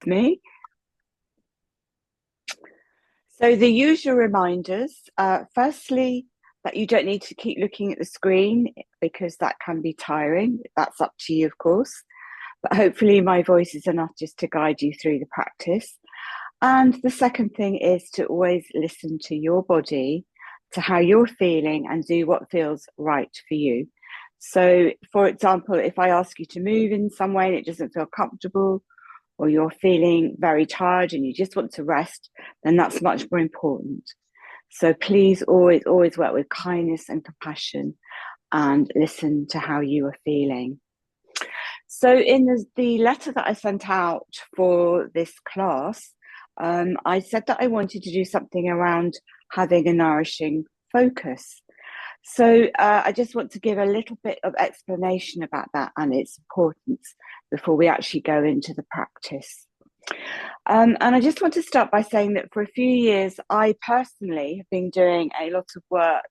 Me. So the usual reminders, firstly, that you don't need to keep looking at the screen because that can be tiring. That's up to you, of course. But hopefully my voice is enough just to guide you through the practice. And the second thing is to always listen to your body, to how you're feeling, and do what feels right for you. So, for example, if I ask you to move in some way and it doesn't feel comfortable, or you're feeling very tired and you just want to rest, then that's much more important. So please always, always work with kindness and compassion and listen to how you are feeling. So in the letter that I sent out for this class, I said that I wanted to do something around having a nourishing focus. So I just want to give a little bit of explanation about that and its importance before we actually go into the practice. And I just want to start by saying that for a few years, I personally have been doing a lot of work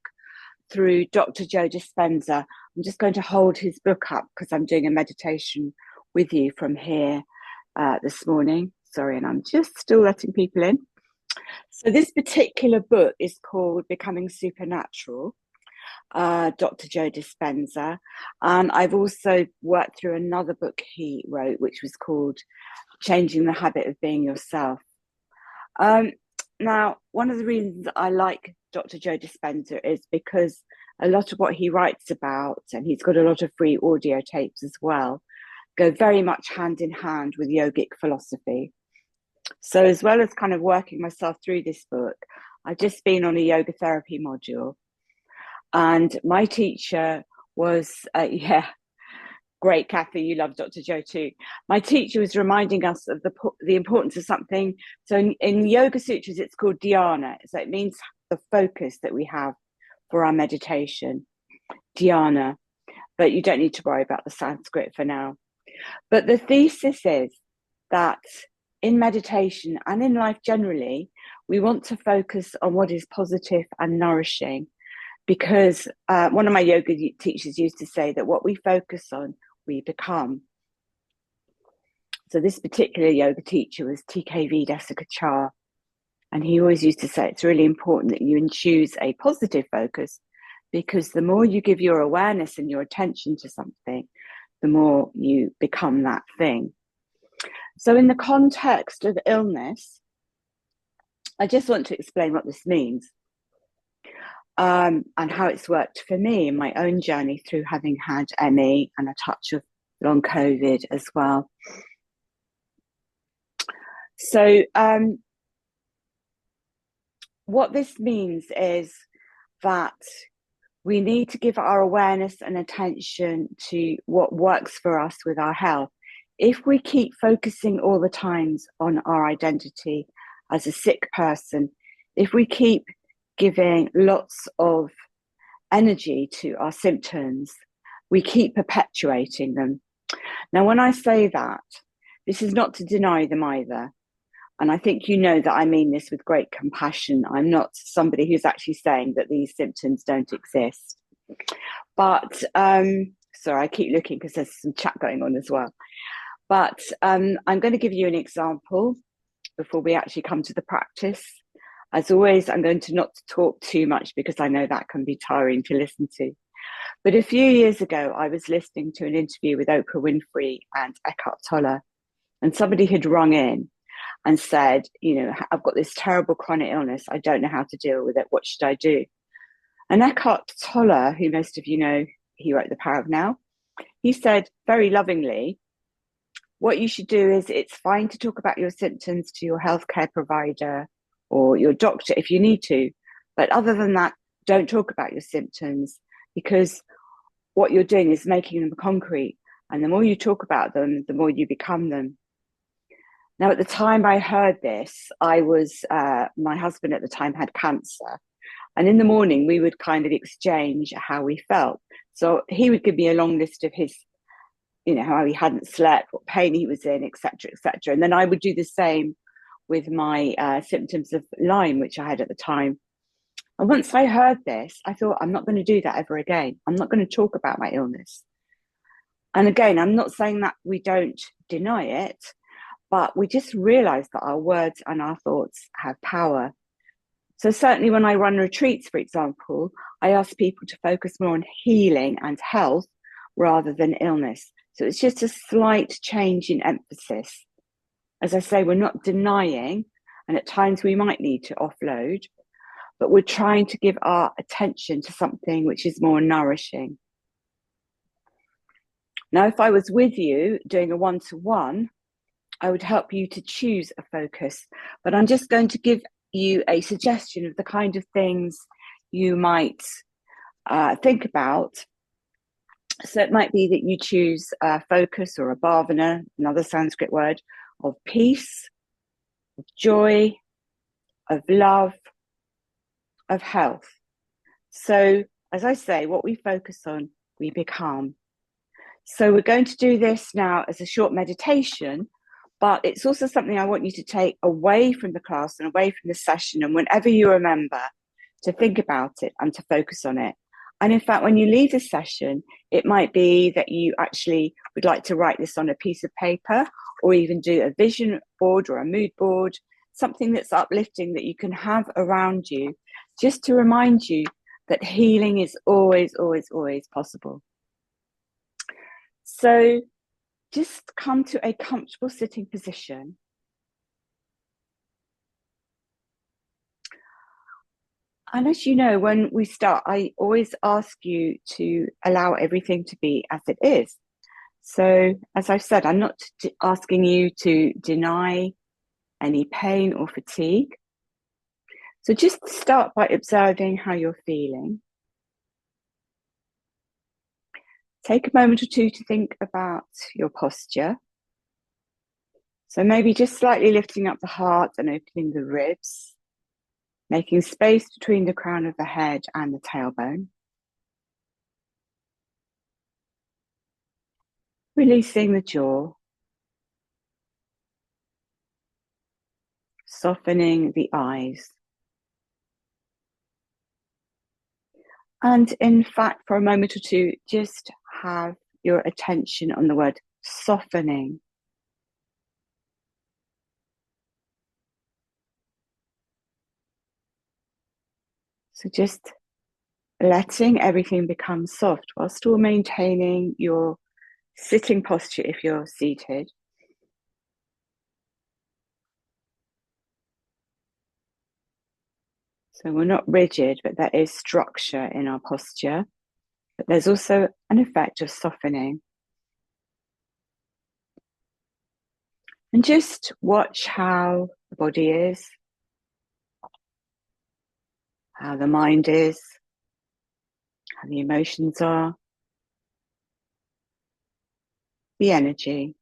through Dr. Joe Dispenza. I'm just going to hold his book up because I'm doing a meditation with you from here this morning. Sorry, and I'm just still letting people in. So this particular book is called Becoming Supernatural, Dr. Joe Dispenza. And I've also worked through another book he wrote, which was called Changing the Habit of Being Yourself. Now, one of the reasons I like Dr. Joe Dispenza is because a lot of what he writes about, and he's got a lot of free audio tapes as well, go very much hand in hand with yogic philosophy. So as well as kind of working myself through this book, I've just been on a yoga therapy module. And my teacher was, great, Kathy, you love Dr. Joe too. My teacher was reminding us of the importance of something. So in Yoga Sutras, it's called dhyana. So it means the focus that we have for our meditation, dhyana. But you don't need to worry about the Sanskrit for now. But the thesis is that in meditation and in life generally, we want to focus on what is positive and nourishing. Because one of my yoga teachers used to say that what we focus on, we become. So this particular yoga teacher was TKV Desikachar. And he always used to say it's really important that you choose a positive focus, because the more you give your awareness and your attention to something, the more you become that thing. So in the context of illness, I just want to explain what this means. And how it's worked for me in my own journey through having had ME and a touch of long COVID as well. So what this means is that we need to give our awareness and attention to what works for us with our health. If we keep focusing all the times on our identity as a sick person, if we keep giving lots of energy to our symptoms, we keep perpetuating them. Now, when I say that, this is not to deny them either. And I think you know that I mean this with great compassion. I'm not somebody who's actually saying that these symptoms don't exist. But, sorry, I keep looking because there's some chat going on as well. But I'm going to give you an example before we actually come to the practice. As always, I'm going to not talk too much because I know that can be tiring to listen to. But a few years ago, I was listening to an interview with Oprah Winfrey and Eckhart Tolle, and somebody had rung in and said, I've got this terrible chronic illness. I don't know how to deal with it. What should I do? And Eckhart Tolle, who most of you know, he wrote The Power of Now, he said very lovingly, what you should do is it's fine to talk about your symptoms to your healthcare provider or your doctor if you need to. But other than that, don't talk about your symptoms, because what you're doing is making them concrete. And the more you talk about them, the more you become them. Now, at the time I heard this, my husband at the time had cancer. And in the morning, we would kind of exchange how we felt. So he would give me a long list of his, how he hadn't slept, what pain he was in, etc., etc. And then I would do the same with my symptoms of Lyme, which I had at the time. And once I heard this, I thought, I'm not going to do that ever again. I'm not going to talk about my illness. And again, I'm not saying that we don't deny it, but we just realize that our words and our thoughts have power. So certainly when I run retreats, for example, I ask people to focus more on healing and health rather than illness. So it's just a slight change in emphasis. As I say, we're not denying, and at times we might need to offload, but we're trying to give our attention to something which is more nourishing. Now, if I was with you doing a one-to-one, I would help you to choose a focus, but I'm just going to give you a suggestion of the kind of things you might think about. So it might be that you choose a focus or a bhavana, another Sanskrit word, of peace, of joy, of love, of health. So as I say, what we focus on, we become. So we're going to do this now as a short meditation, but it's also something I want you to take away from the class and away from the session, and whenever you remember, to think about it and to focus on it. And in fact, when you leave the session, it might be that you actually would like to write this on a piece of paper, or even do a vision board or a mood board, something that's uplifting that you can have around you, just to remind you that healing is always, always, always possible. So just come to a comfortable sitting position. And as you know, when we start, I always ask you to allow everything to be as it is. So as I've said, I'm not asking you to deny any pain or fatigue. So just start by observing how you're feeling. Take a moment or two to think about your posture. So maybe just slightly lifting up the heart and opening the ribs, making space between the crown of the head and the tailbone. Releasing the jaw. Softening the eyes. And in fact, for a moment or two, just have your attention on the word softening. So just letting everything become soft while still maintaining your sitting posture if you're seated. So we're not rigid, but there is structure in our posture. But there's also an effect of softening. And just watch how the body is, how the mind is, how the emotions are, the energy.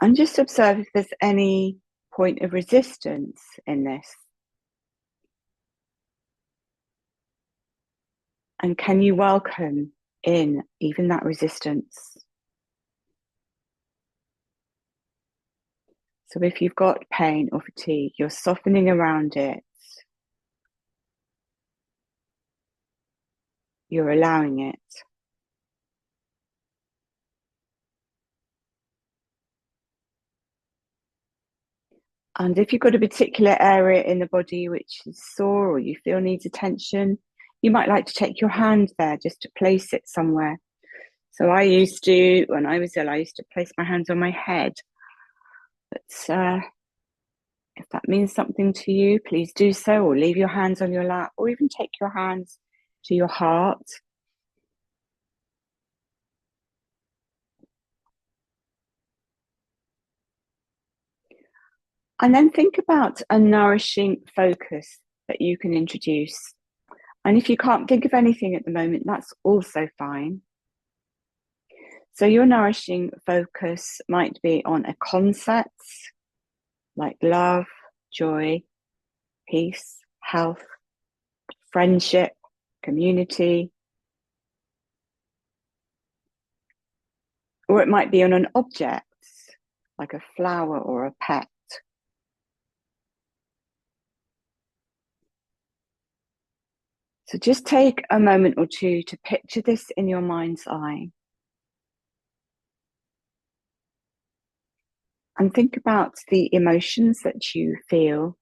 And just observe if there's any point of resistance in this. And can you welcome in even that resistance? So if you've got pain or fatigue, you're softening around it. You're allowing it. And if you've got a particular area in the body which is sore or you feel needs attention, you might like to take your hand there just to place it somewhere. So I used to, when I was ill, I used to place my hands on my head. But if that means something to you, please do so, or leave your hands on your lap, or even take your hands to your heart. And then think about a nourishing focus that you can introduce. And if you can't think of anything at the moment, that's also fine. So your nourishing focus might be on a concept like love, joy, peace, health, friendship, community. Or it might be on an object like a flower or a pet. So just take a moment or two to picture this in your mind's eye. And think about the emotions that you feel.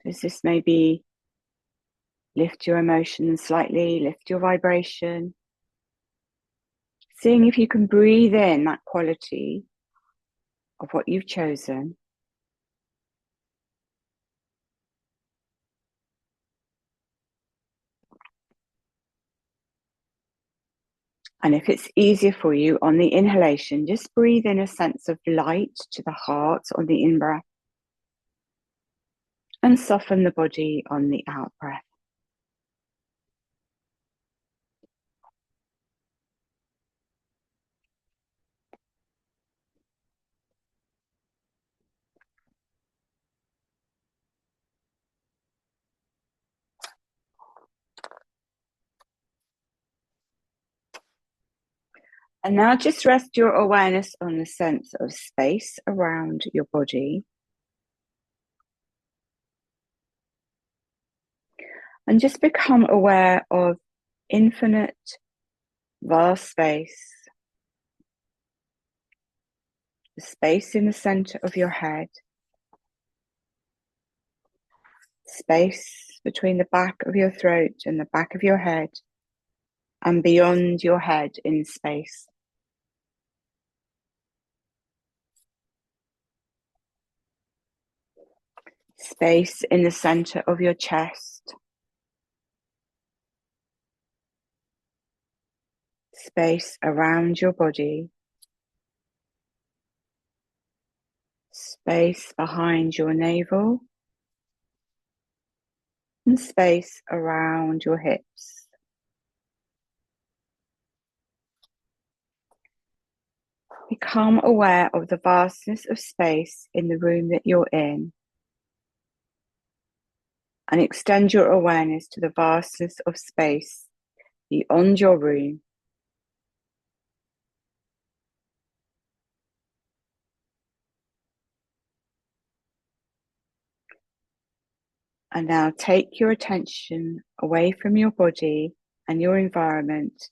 Does this maybe lift your emotions slightly, lift your vibration? Seeing if you can breathe in that quality of what you've chosen. And if it's easier for you on the inhalation, just breathe in a sense of light to the heart on the in-breath and soften the body on the out-breath. And now just rest your awareness on the sense of space around your body. And just become aware of infinite, vast space. The space in the center of your head. Space between the back of your throat and the back of your head. And beyond your head in space. Space in the center of your chest. Space around your body. Space behind your navel. And space around your hips. Become aware of the vastness of space in the room that you're in. And extend your awareness to the vastness of space beyond your room. And now take your attention away from your body and your environment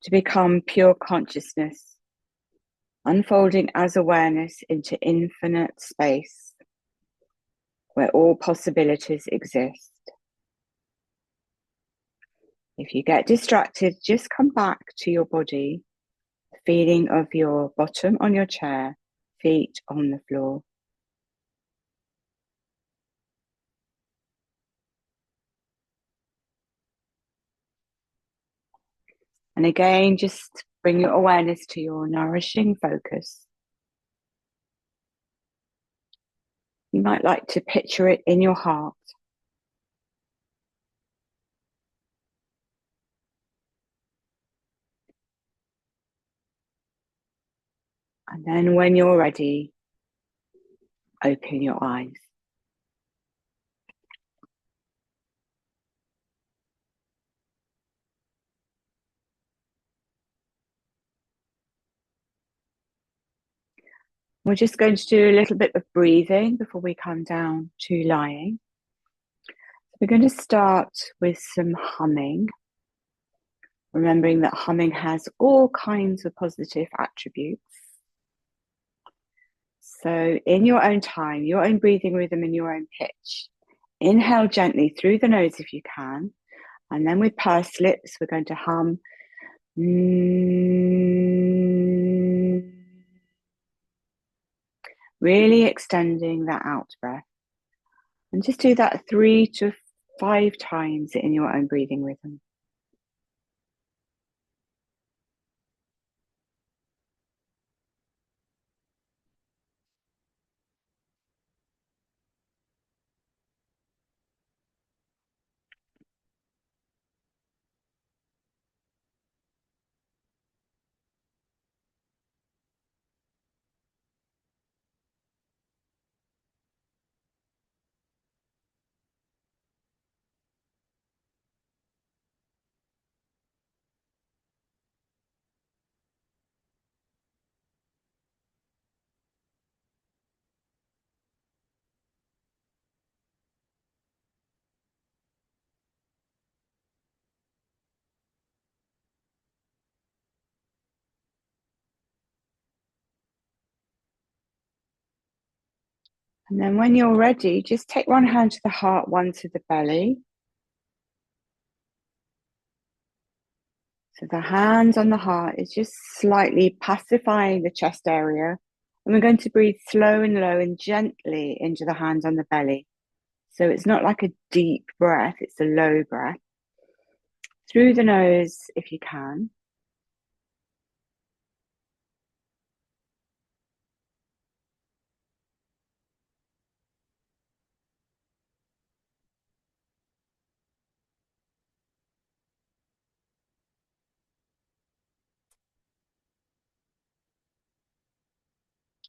to become pure consciousness, unfolding as awareness into infinite space where all possibilities exist. If you get distracted, just come back to your body, the feeling of your bottom on your chair, feet on the floor. And again, just bring your awareness to your nourishing focus. You might like to picture it in your heart. And then when you're ready, open your eyes. We're just going to do a little bit of breathing before we come down to lying. We're going to start with some humming, remembering that humming has all kinds of positive attributes. So in your own time, your own breathing rhythm and your own pitch, inhale gently through the nose if you can, and then with pursed lips, we're going to hum. Really extending that out breath. And just do that 3 to 5 times in your own breathing rhythm. And then when you're ready, just take one hand to the heart, one to the belly. So the hand on the heart is just slightly pacifying the chest area. And we're going to breathe slow and low and gently into the hand on the belly. So it's not like a deep breath, it's a low breath. Through the nose, if you can.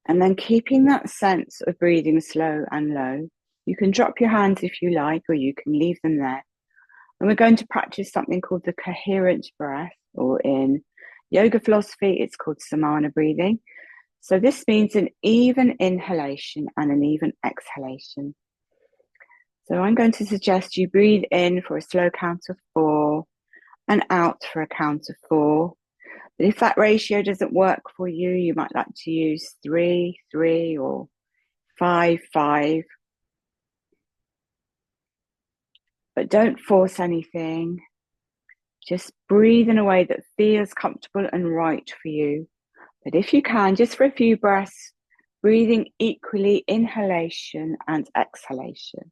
And then keeping that sense of breathing slow and low. You can drop your hands if you like, or you can leave them there. And we're going to practice something called the coherent breath, or in yoga philosophy, it's called samana breathing. So this means an even inhalation and an even exhalation. So I'm going to suggest you breathe in for a slow count of 4 and out for a count of 4. But if that ratio doesn't work for you, you might like to use 3, 3, or 5, 5. But don't force anything. Just breathe in a way that feels comfortable and right for you. But if you can, just for a few breaths, breathing equally inhalation and exhalation.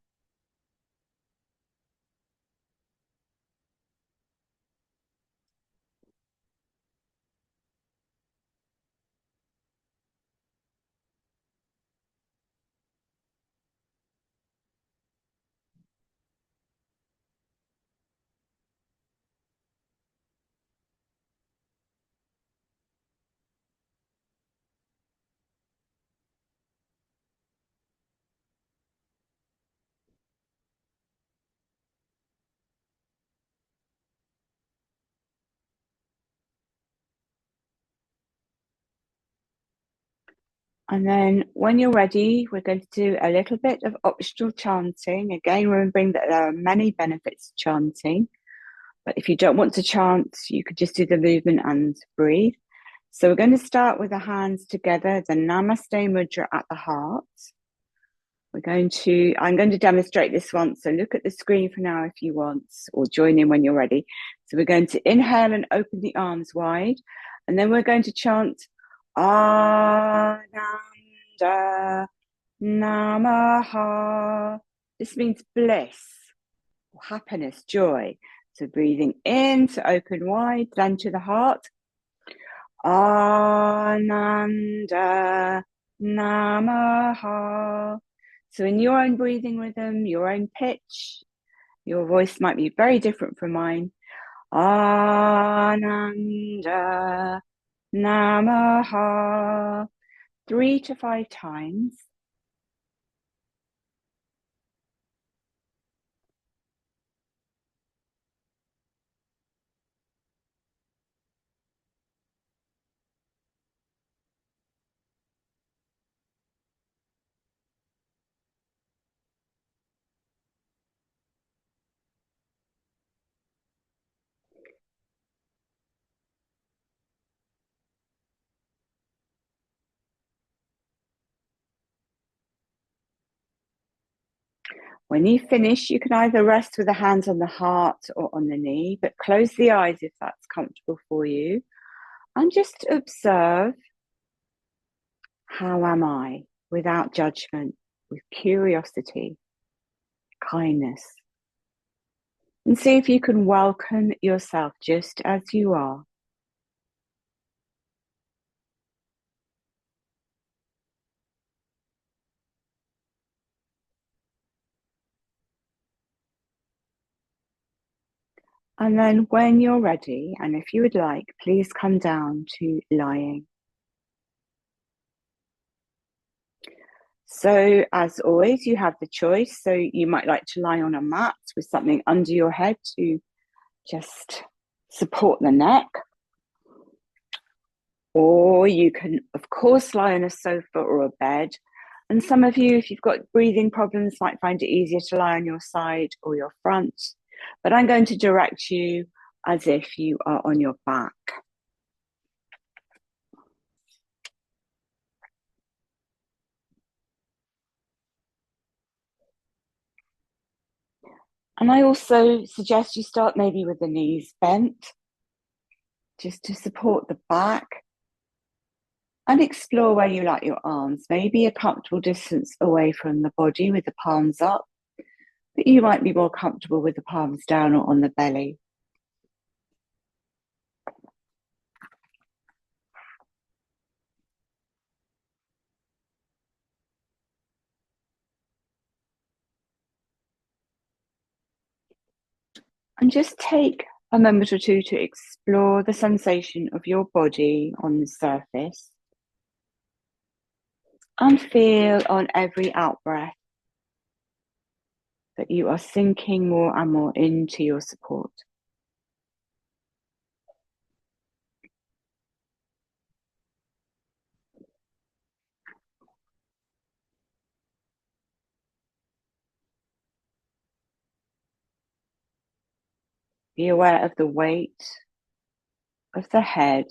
And then when you're ready, we're going to do a little bit of optional chanting. Again, remembering that there are many benefits to chanting. But if you don't want to chant, you could just do the movement and breathe. So we're going to start with the hands together, the Namaste Mudra at the heart. I'm going to demonstrate this once. So look at the screen for now if you want, or join in when you're ready. So we're going to inhale and open the arms wide. And then we're going to chant Ananda Namaha. This means bliss, happiness, joy. So breathing in to open wide, then to the heart. Ananda Namaha. So in your own breathing rhythm, your own pitch, your voice might be very different from mine. Ananda Namaha. 3 to 5 times. When you finish, you can either rest with the hands on the heart or on the knee, but close the eyes if that's comfortable for you. And just observe, how am I? Without judgment, with curiosity, kindness. And see if you can welcome yourself just as you are. And then when you're ready, and if you would like, please come down to lying. So as always, you have the choice. So you might like to lie on a mat with something under your head to just support the neck. Or you can, of course, lie on a sofa or a bed. And some of you, if you've got breathing problems, might find it easier to lie on your side or your front. But I'm going to direct you as if you are on your back. And I also suggest you start maybe with the knees bent, just to support the back, and explore where you like your arms, maybe a comfortable distance away from the body with the palms up, but you might be more comfortable with the palms down or on the belly. And just take a moment or two to explore the sensation of your body on the surface, and feel on every out-breath that you are sinking more and more into your support. Be aware of the weight of the head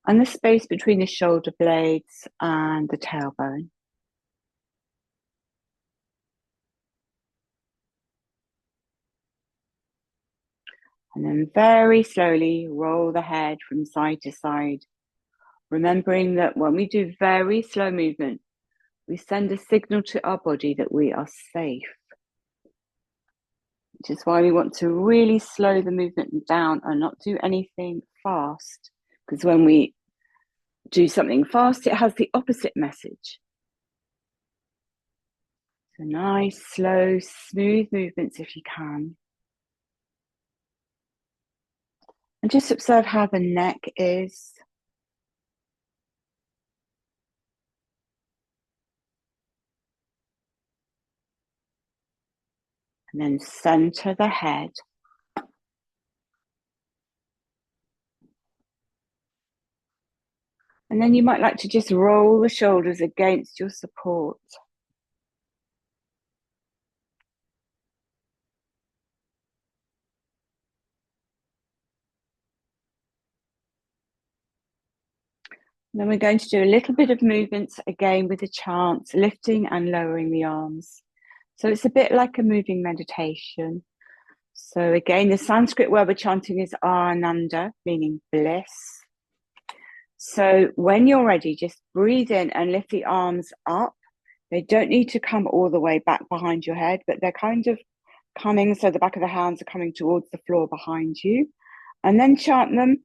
and the space between the shoulder blades and the tailbone. And then very slowly roll the head from side to side, remembering that when we do very slow movement, we send a signal to our body that we are safe, which is why we want to really slow the movement down and not do anything fast, because when we do something fast, it has the opposite message. So nice, slow, smooth movements if you can. And just observe how the neck is. And then center the head. And then you might like to just roll the shoulders against your support. And then we're going to do a little bit of movements again with the chants, lifting and lowering the arms. So it's a bit like a moving meditation. So again, the Sanskrit word we're chanting is Ananda, meaning bliss. So when you're ready, just breathe in and lift the arms up. They don't need to come all the way back behind your head, but they're kind of coming, so the back of the hands are coming towards the floor behind you. And then chant them,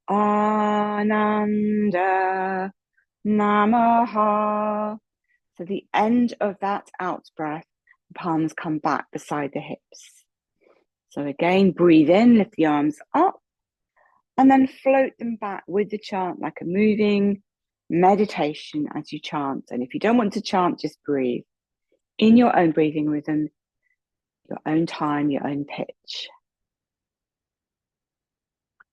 Ananda Namaha. So the end of that out breath, the palms come back beside the hips. So again, breathe in, lift the arms up, and then float them back with the chant like a moving meditation as you chant. And if you don't want to chant, just breathe in your own breathing rhythm, your own time, your own pitch.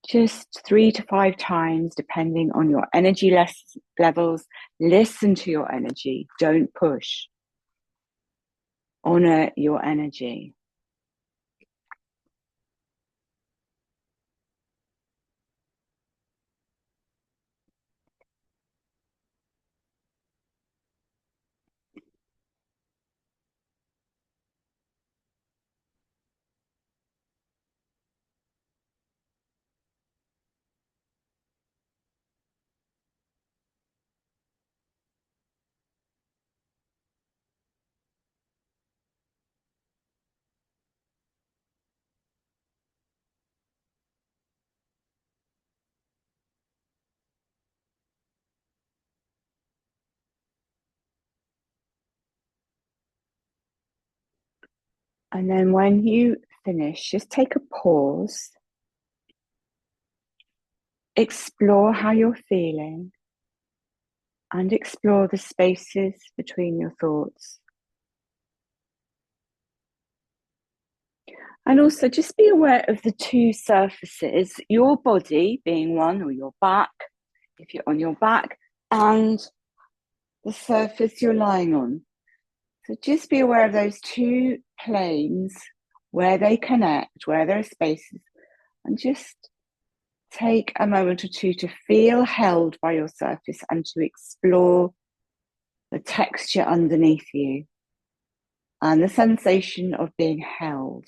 Just 3 to 5 times, depending on your energy levels. Listen to your energy. Don't push. Honor your energy. And then when you finish, just take a pause. Explore how you're feeling and explore the spaces between your thoughts. And also just be aware of the two surfaces, your body being one, or your back, if you're on your back, and the surface you're lying on. So just be aware of those two planes, where they connect, where there are spaces, and just take a moment or two to feel held by your surface and to explore the texture underneath you. and the sensation of being held.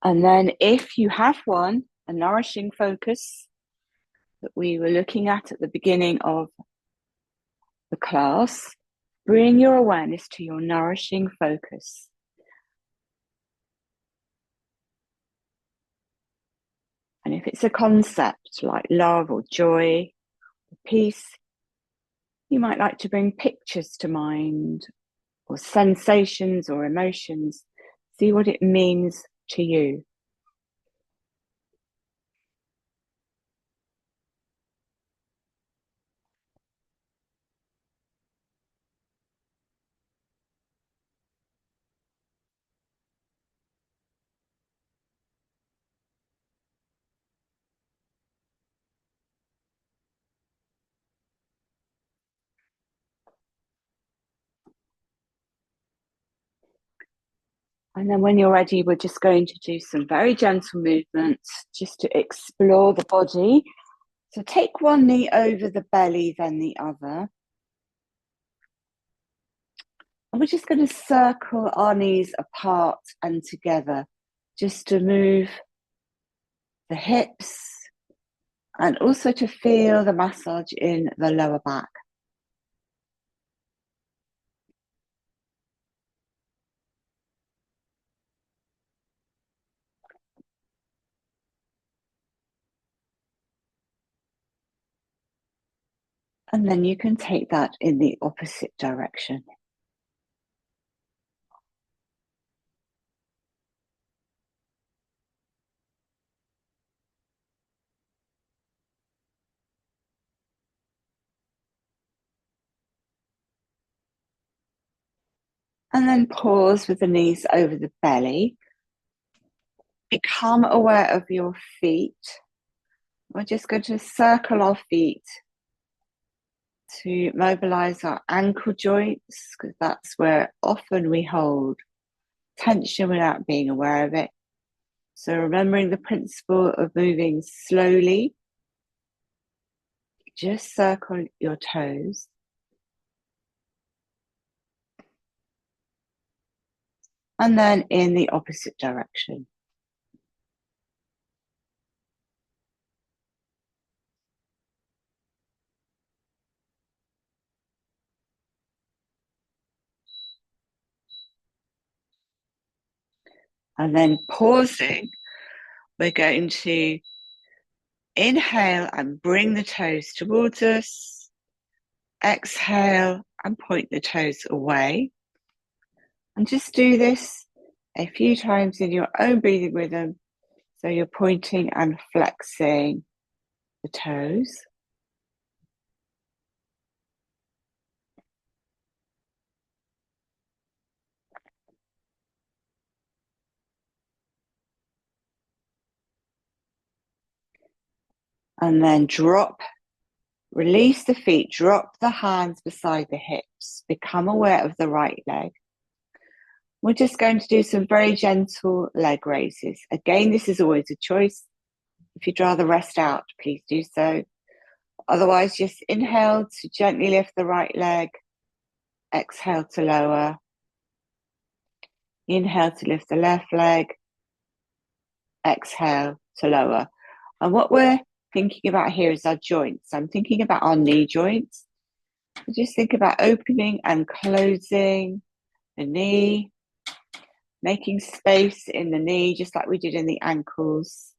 And then if you have one, a nourishing focus that we were looking at the beginning of the class, bring your awareness to your nourishing focus. And if it's a concept like love or joy, or peace, you might like to bring pictures to mind or sensations or emotions. See what it means to you. And then when you're ready, we're just going to do some very gentle movements just to explore the body. So take one knee over the belly, then the other. And we're just going to circle our knees apart and together, just to move the hips and also to feel the massage in the lower back. And then you can take that in the opposite direction. And then pause with the knees over the belly. Become aware of your feet. We're just going to circle our feet to mobilize our ankle joints, because that's where often we hold tension without being aware of it. So remembering the principle of moving slowly, just circle your toes. And then in the opposite direction. And then pausing, we're going to inhale and bring the toes towards us. Exhale and point the toes away. And just do this a few times in your own breathing rhythm. So you're pointing and flexing the toes. And then release the feet, drop the hands beside the hips, become aware of the right leg. We're just going to do some very gentle leg raises. Again, this is always a choice. If you'd rather rest out, please do so. Otherwise, just inhale to gently lift the right leg, exhale to lower. Inhale to lift the left leg, exhale to lower. And what we're thinking about here is our joints. I'm thinking about our knee joints. Just think about opening and closing the knee, making space in the knee, just like we did in the ankles.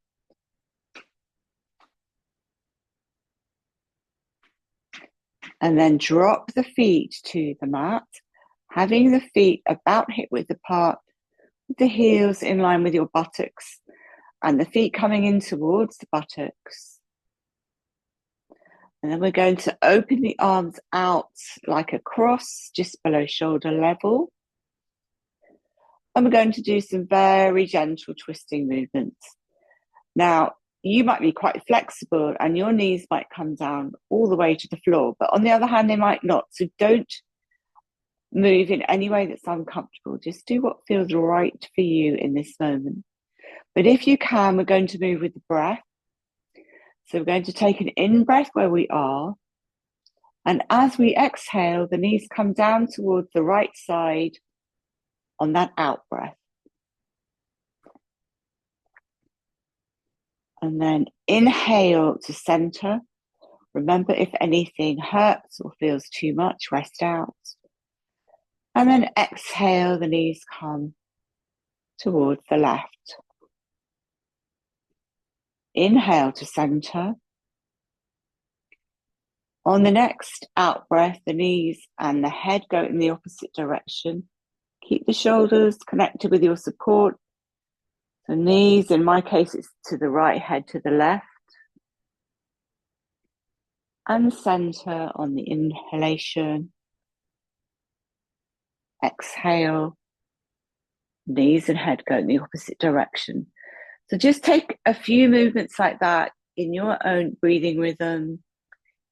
And then drop the feet to the mat, having the feet about hip width apart, with the heels in line with your buttocks, and the feet coming in towards the buttocks. And then we're going to open the arms out like a cross, just below shoulder level. And we're going to do some very gentle twisting movements. Now, you might be quite flexible and your knees might come down all the way to the floor, but on the other hand, they might not. So don't move in any way that's uncomfortable. Just do what feels right for you in this moment. But if you can, we're going to move with the breath. So we're going to take an in-breath where we are. And as we exhale, the knees come down towards the right side on that out-breath. And then inhale to center. Remember, if anything hurts or feels too much, rest out. And then exhale, the knees come towards the left. Inhale to center. On the next out breath, the knees and the head go in the opposite direction. Keep the shoulders connected with your support. The knees, in my case, it's to the right, head to the left. And center on the inhalation. Exhale. Knees and head go in the opposite direction. So just take a few movements like that in your own breathing rhythm,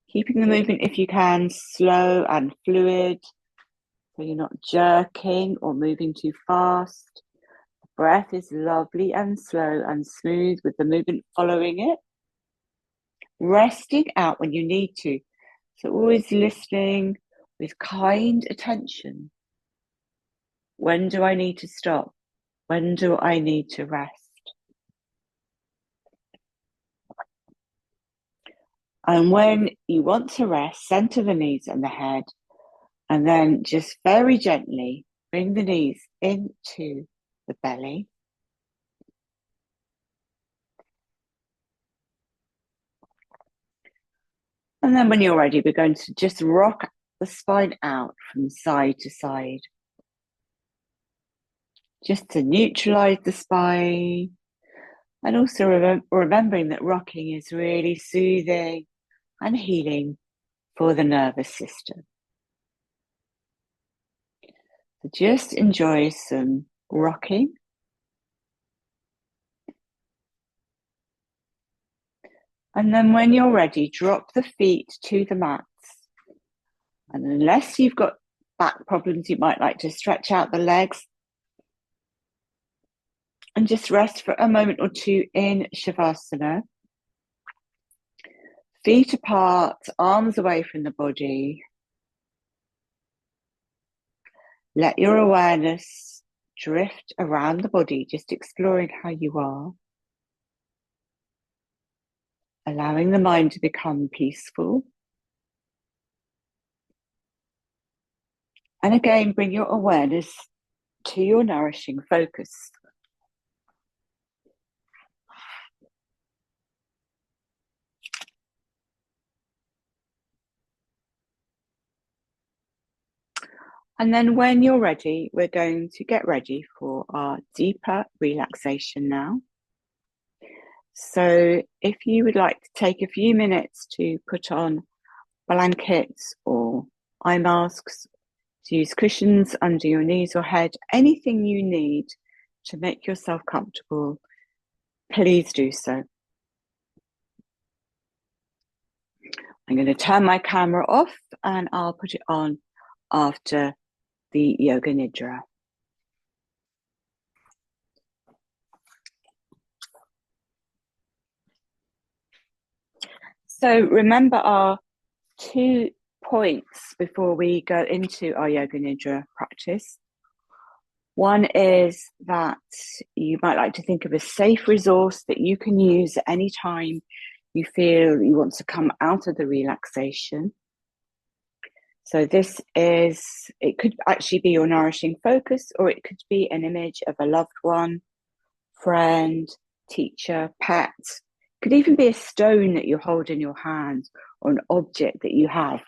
keeping the movement, if you can, slow and fluid, so you're not jerking or moving too fast. The breath is lovely and slow and smooth with the movement following it. Resting out when you need to. So always listening with kind attention. When do I need to stop? When do I need to rest? And when you want to rest, center the knees and the head, and then just very gently bring the knees into the belly. And then when you're ready, we're going to just rock the spine out from side to side, just to neutralize the spine. And also remembering that rocking is really soothing and healing for the nervous system. So just enjoy some rocking. And then when you're ready, drop the feet to the mats. And unless you've got back problems, you might like to stretch out the legs and just rest for a moment or two in Shavasana. Feet apart, arms away from the body. Let your awareness drift around the body, just exploring how you are. Allowing the mind to become peaceful. And again, bring your awareness to your nourishing focus. And then when you're ready, we're going to get ready for our deeper relaxation now. So if you would like to take a few minutes to put on blankets or eye masks, to use cushions under your knees or head, anything you need to make yourself comfortable, please do so. I'm going to turn my camera off and I'll put it on after the Yoga Nidra. So remember our 2 points before we go into our Yoga Nidra practice. One is that you might like to think of a safe resource that you can use at any time you feel you want to come out of the relaxation. So this is, it could actually be your nourishing focus, or it could be an image of a loved one, friend, teacher, pet. It could even be a stone that you hold in your hand or an object that you have.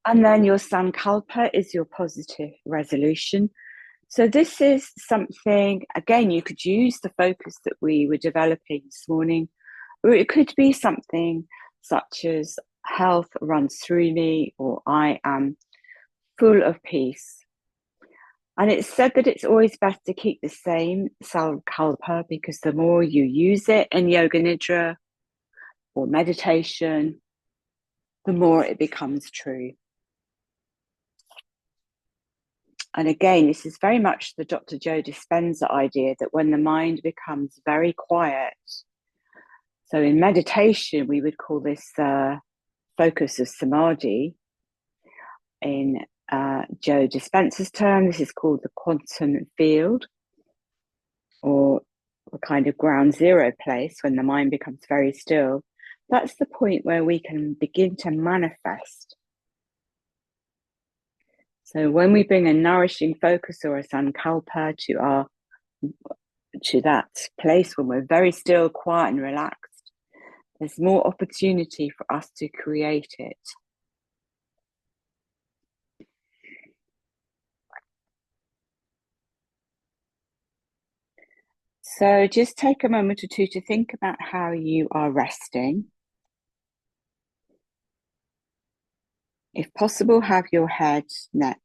And then your sankalpa is your positive resolution. So this is something, again, you could use the focus that we were developing this morning, or it could be something such as health runs through me, or I am full of peace. And it's said that it's always best to keep the same sankalpa, because the more you use it in Yoga Nidra or meditation, the more it becomes true. And again, this is very much the Dr. Joe Dispenza idea that when the mind becomes very quiet, So in meditation, we would call this focus of samadhi. In Joe Dispenza's term, this is called the quantum field, or a kind of ground zero place when the mind becomes very still. That's the point where we can begin to manifest. So when we bring a nourishing focus or a sankalpa to that place when we're very still, quiet and relaxed, there's more opportunity for us to create it. So just take a moment or two to think about how you are resting. If possible, have your head, neck,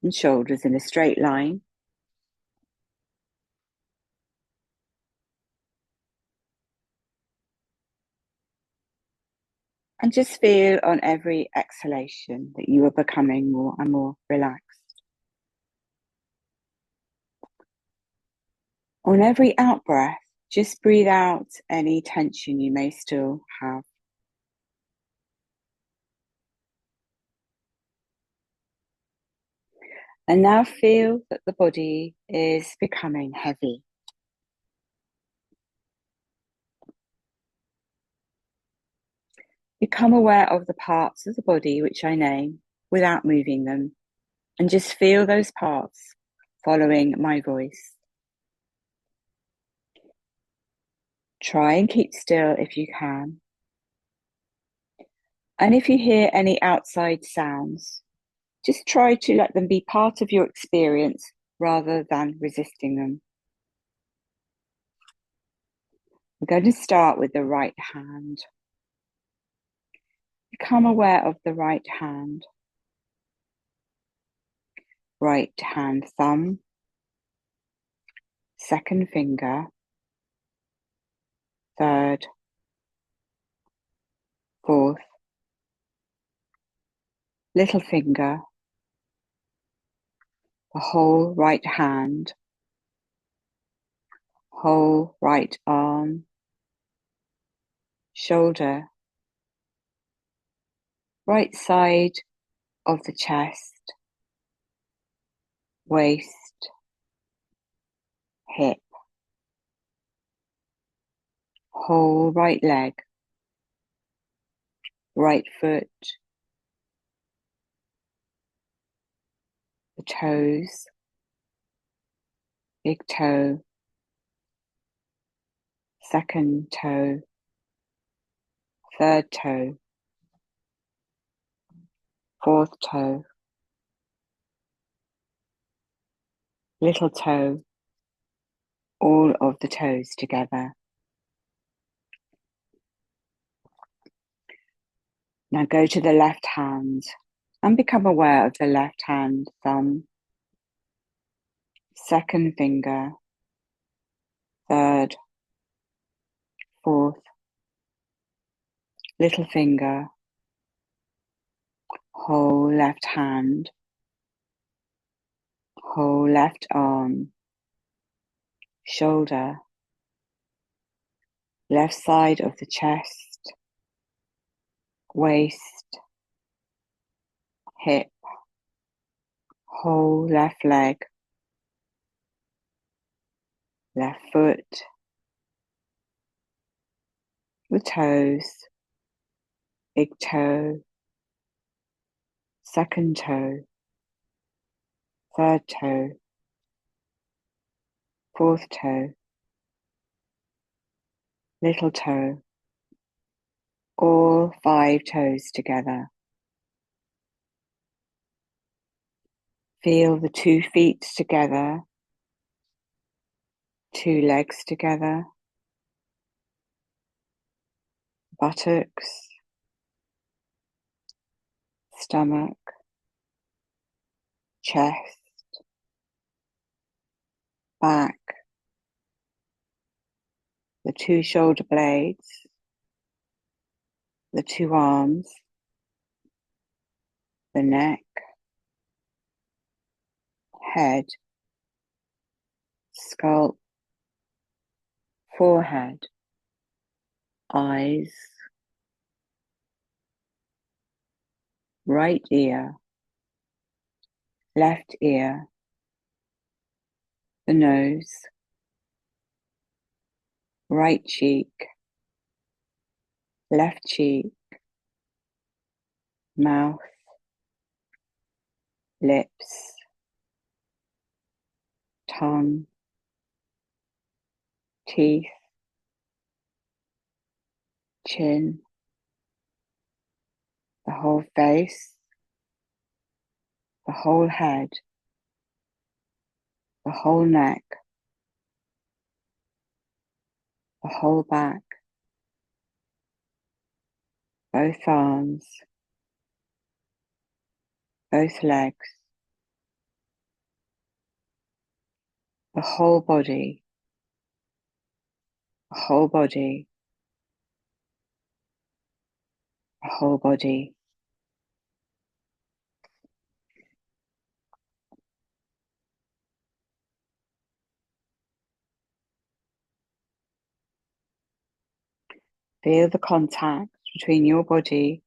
and shoulders in a straight line. And just feel on every exhalation that you are becoming more and more relaxed. On every out breath, just breathe out any tension you may still have. And now feel that the body is becoming heavy. Become aware of the parts of the body which I name without moving them, and just feel those parts following my voice. Try and keep still if you can. And if you hear any outside sounds, just try to let them be part of your experience rather than resisting them. We're going to start with the right hand. Become aware of the right hand. Right hand thumb, second finger, third, fourth, little finger, the whole right hand, whole right arm, shoulder, right side of the chest, waist, hip, whole right leg, right foot, the toes, big toe, second toe, third toe, fourth toe, little toe, all of the toes together. Now go to the left hand and become aware of the left hand thumb, second finger, third, fourth, little finger, whole left hand, whole left arm, shoulder, left side of the chest, waist, hip, whole left leg, left foot, the toes, big toe, second toe, third toe, fourth toe, little toe, all 5 toes together. Feel the 2 feet together, 2 legs together, buttocks, stomach, chest, back, the 2 shoulder blades, the 2 arms, the neck, head, scalp, forehead, eyes, right ear, left ear, the nose, right cheek, left cheek, mouth, lips, tongue, teeth, chin, the whole face, the whole head, the whole neck, the whole back, both arms, both legs, the whole body, the whole body, the whole body. Feel the contact between your body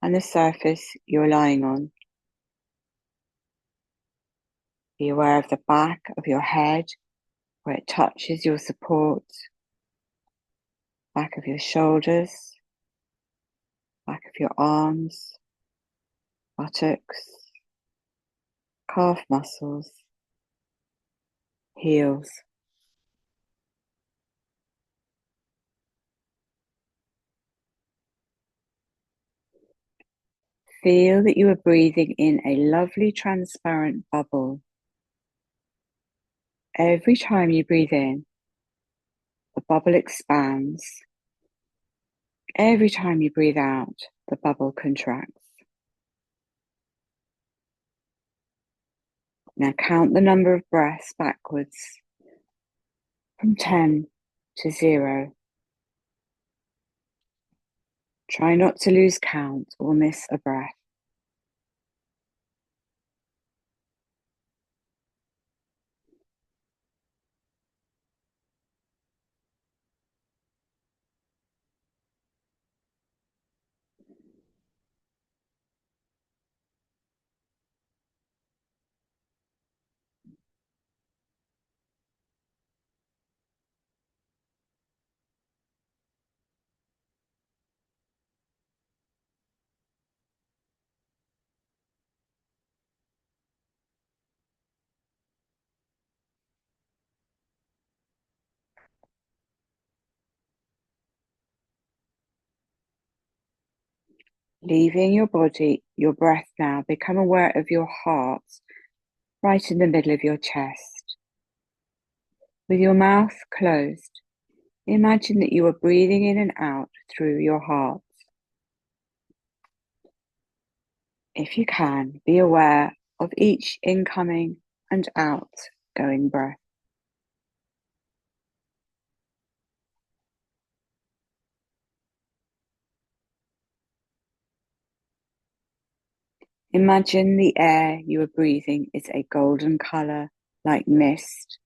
and the surface you're lying on. Be aware of the back of your head where it touches your support, back of your shoulders, back of your arms, buttocks, calf muscles, heels. Feel that you are breathing in a lovely transparent bubble. Every time you breathe in, the bubble expands. Every time you breathe out, the bubble contracts. Now count the number of breaths backwards from 10 to 0. Try not to lose count or miss a breath. Leaving your body, your breath now, become aware of your heart right in the middle of your chest. With your mouth closed, imagine that you are breathing in and out through your heart. If you can, be aware of each incoming and outgoing breath. Imagine the air you are breathing is a golden color like mist,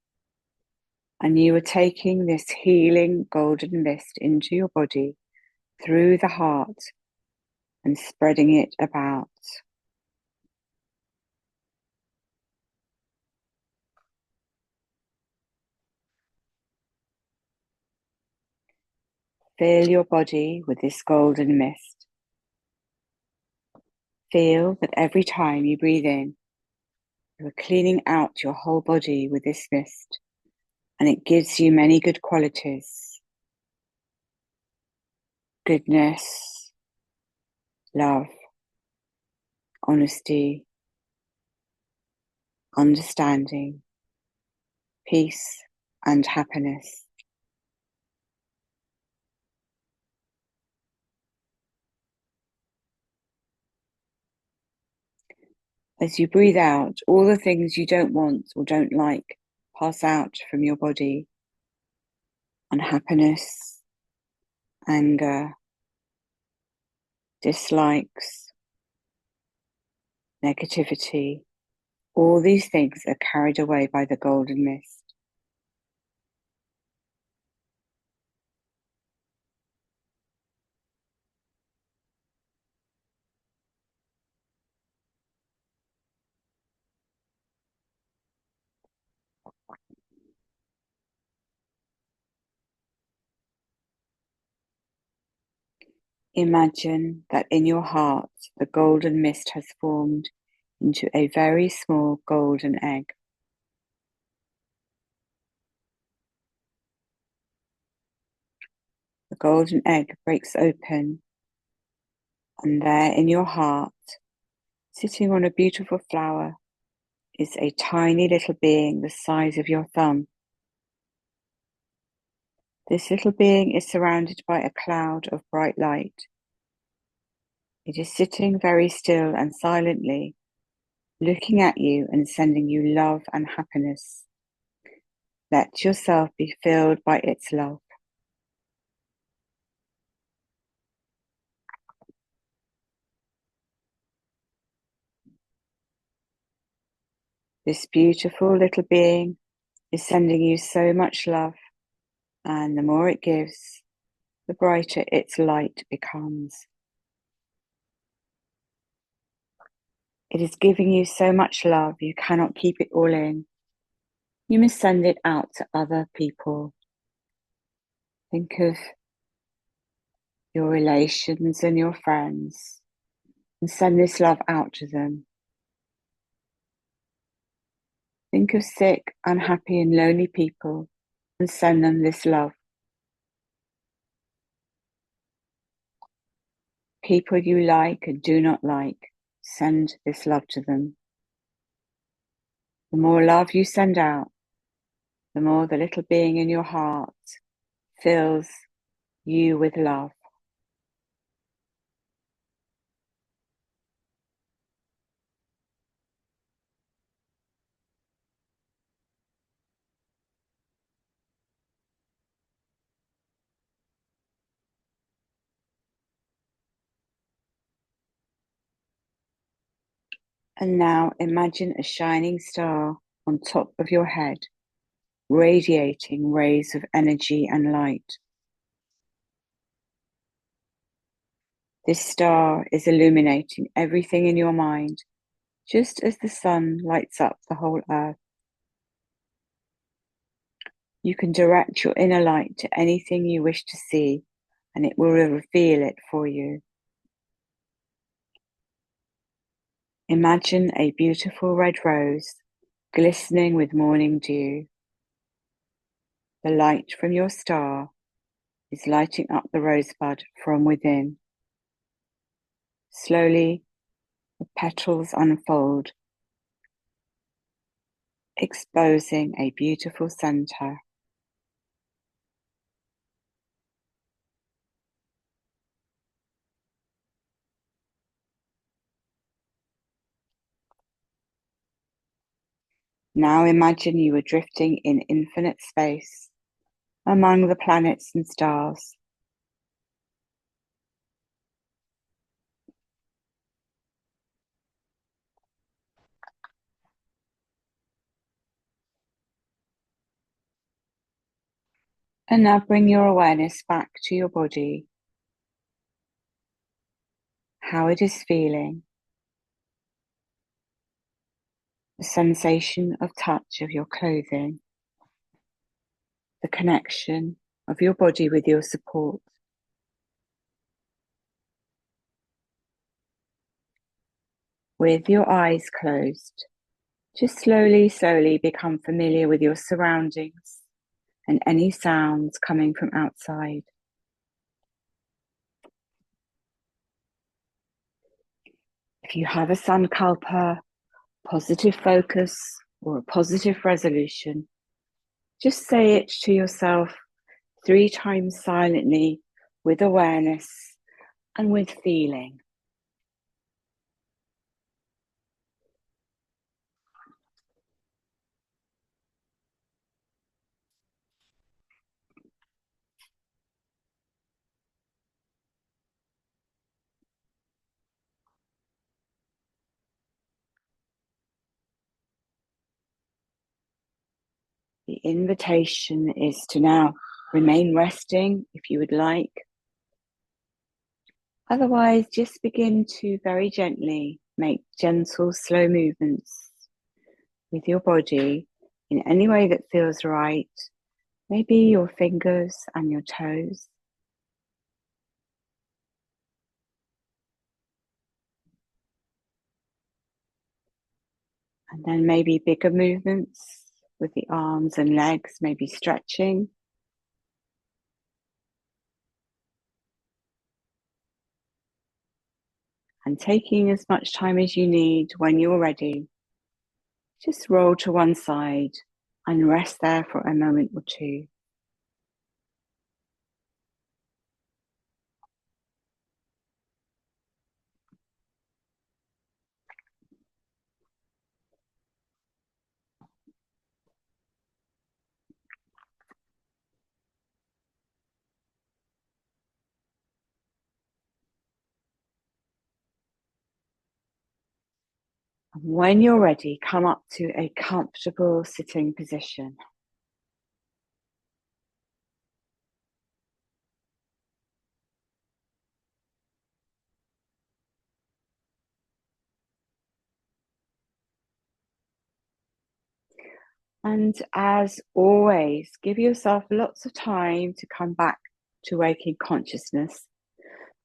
and you are taking this healing golden mist into your body through the heart and spreading it about. Fill your body with this golden mist. Feel that every time you breathe in, you are cleaning out your whole body with this mist, and it gives you many good qualities. Goodness, love, honesty, understanding, peace, and happiness. As you breathe out, all the things you don't want or don't like pass out from your body. Unhappiness, anger, dislikes, negativity, all these things are carried away by the golden mist. Imagine that in your heart, the golden mist has formed into a very small golden egg. The golden egg breaks open, and there in your heart, sitting on a beautiful flower, is a tiny little being the size of your thumb. This little being is surrounded by a cloud of bright light. It is sitting very still and silently, looking at you and sending you love and happiness. Let yourself be filled by its love. This beautiful little being is sending you so much love, and the more it gives, the brighter its light becomes. It is giving you so much love, you cannot keep it all in. You must send it out to other people. Think of your relations and your friends and send this love out to them. Think of sick, unhappy, and lonely people and send them this love. People you like and do not like, send this love to them. The more love you send out, the more the little being in your heart fills you with love. And now imagine a shining star on top of your head, radiating rays of energy and light. This star is illuminating everything in your mind, just as the sun lights up the whole earth. You can direct your inner light to anything you wish to see, and it will reveal it for you. Imagine a beautiful red rose glistening with morning dew. The light from your star is lighting up the rosebud from within. Slowly, the petals unfold, exposing a beautiful center. Now imagine you are drifting in infinite space among the planets and stars. And now bring your awareness back to your body, how it is feeling, the sensation of touch of your clothing, the connection of your body with your support. With your eyes closed, just slowly become familiar with your surroundings and any sounds coming from outside. If you have a sankalpa, positive focus, or a positive resolution, just say it to yourself 3 times silently with awareness and with feeling. The invitation is to now remain resting if you would like. Otherwise, just begin to very gently make gentle, slow movements with your body in any way that feels right. Maybe your fingers and your toes. And then maybe bigger movements with the arms and legs, maybe stretching. And taking as much time as you need when you're ready. Just roll to one side and rest there for a moment or two. And when you're ready, come up to a comfortable sitting position. And as always, give yourself lots of time to come back to waking consciousness.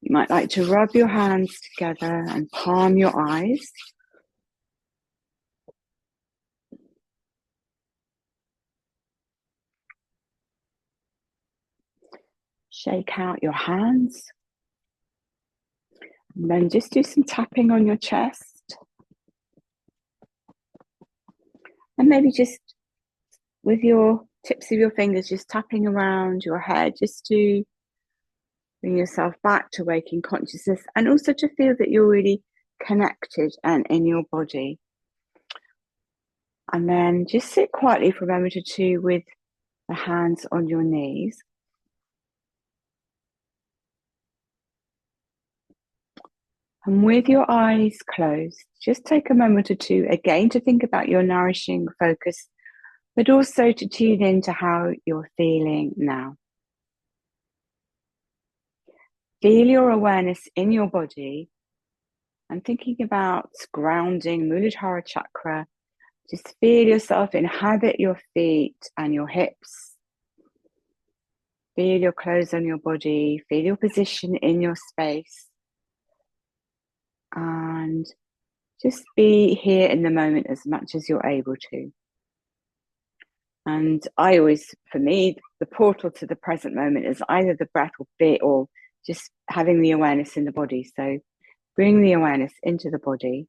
You might like to rub your hands together and palm your eyes. Shake out your hands. And then just do some tapping on your chest. And maybe just with your tips of your fingers, just tapping around your head, just to bring yourself back to waking consciousness, and also to feel that you're really connected and in your body. And then just sit quietly for a moment or two with the hands on your knees. And with your eyes closed, just take a moment or two again to think about your nourishing focus, but also to tune into how you're feeling now. Feel your awareness in your body and thinking about grounding Muladhara chakra. Just feel yourself inhabit your feet and your hips. Feel your clothes on your body. Feel your position in your space. And just be here in the moment as much as you're able to. And I always, for me, the portal to the present moment is either the breath or just having the awareness in the body. So bring the awareness into the body.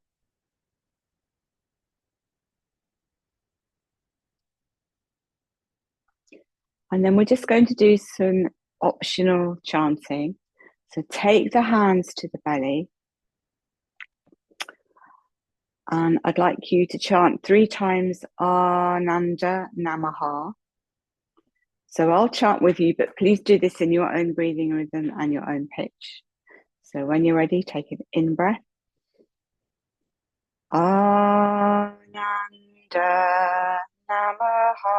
And then we're just going to do some optional chanting. So take the hands to the belly. And I'd like you to chant 3 times Ananda Namaha. So I'll chant with you, but please do this in your own breathing rhythm and your own pitch. So when you're ready, take an in breath. Ananda Namaha.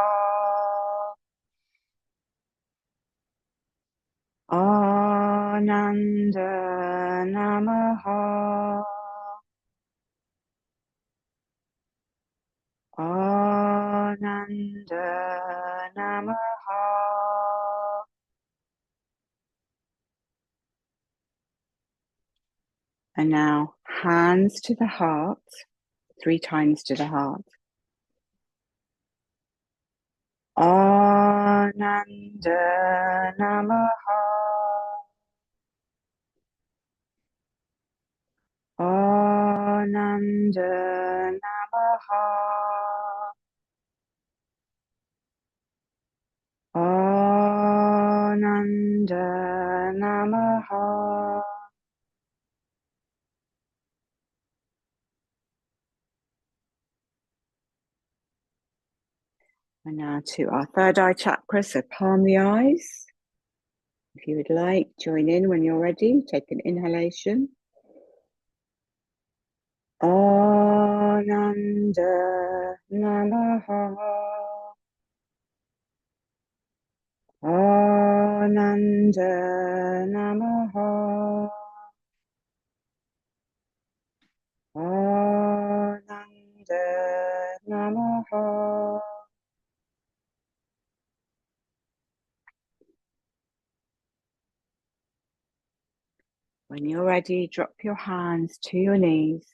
Ananda Namaha. Ananda Namaha. And now hands to the heart, 3 times to the heart. Ananda Namaha. Ananda Namaha. Ananda Namaha. And now to our third eye chakra, so palm the eyes. If you would like, join in when you're ready. Take an inhalation. Ananda Namaha. Ananda Namaha. Ananda Namaha. When you're ready, drop your hands to your knees.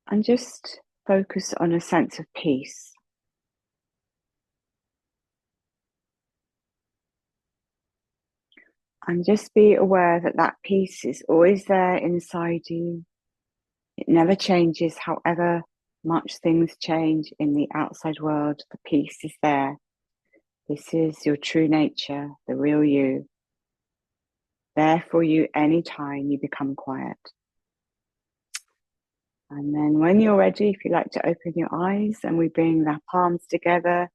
and just focus on a sense of peace. And just be aware that that peace is always there inside you. It never changes, however much things change in the outside world. The peace is there. This is your true nature, the real you, there for you anytime you become quiet. And then when you're ready, if you like to open your eyes and we bring our palms together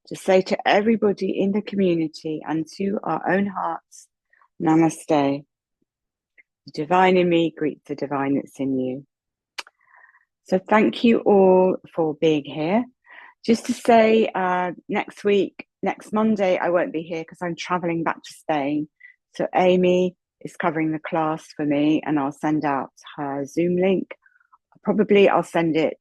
to say to everybody in the community and to our own hearts, Namaste. The divine in me greets the divine that's in you. So thank you all for being here. Just to say, next Monday, I won't be here because I'm traveling back to Spain. So Amy is covering the class for me and I'll send out her Zoom link. Probably I'll send it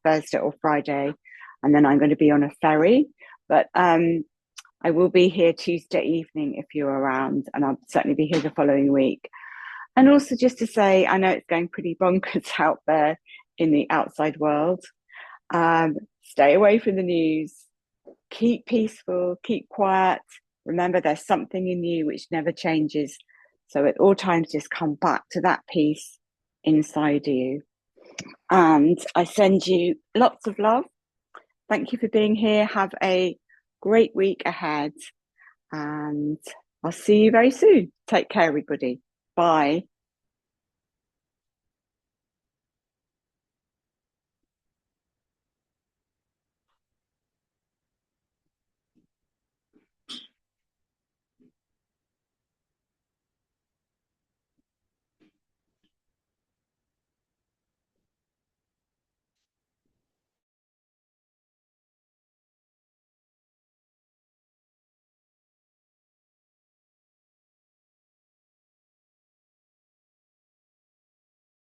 Thursday or Friday, and then I'm going to be on a ferry. But I will be here Tuesday evening if you're around, and I'll certainly be here the following week. And also just to say, I know it's going pretty bonkers out there in the outside world. Stay away from the news. Keep peaceful, keep quiet. Remember, there's something in you which never changes. So at all times, just come back to that peace inside you. And I send you lots of love. Thank you for being here. Have a great week ahead. And I'll see you very soon. Take care, everybody. Bye.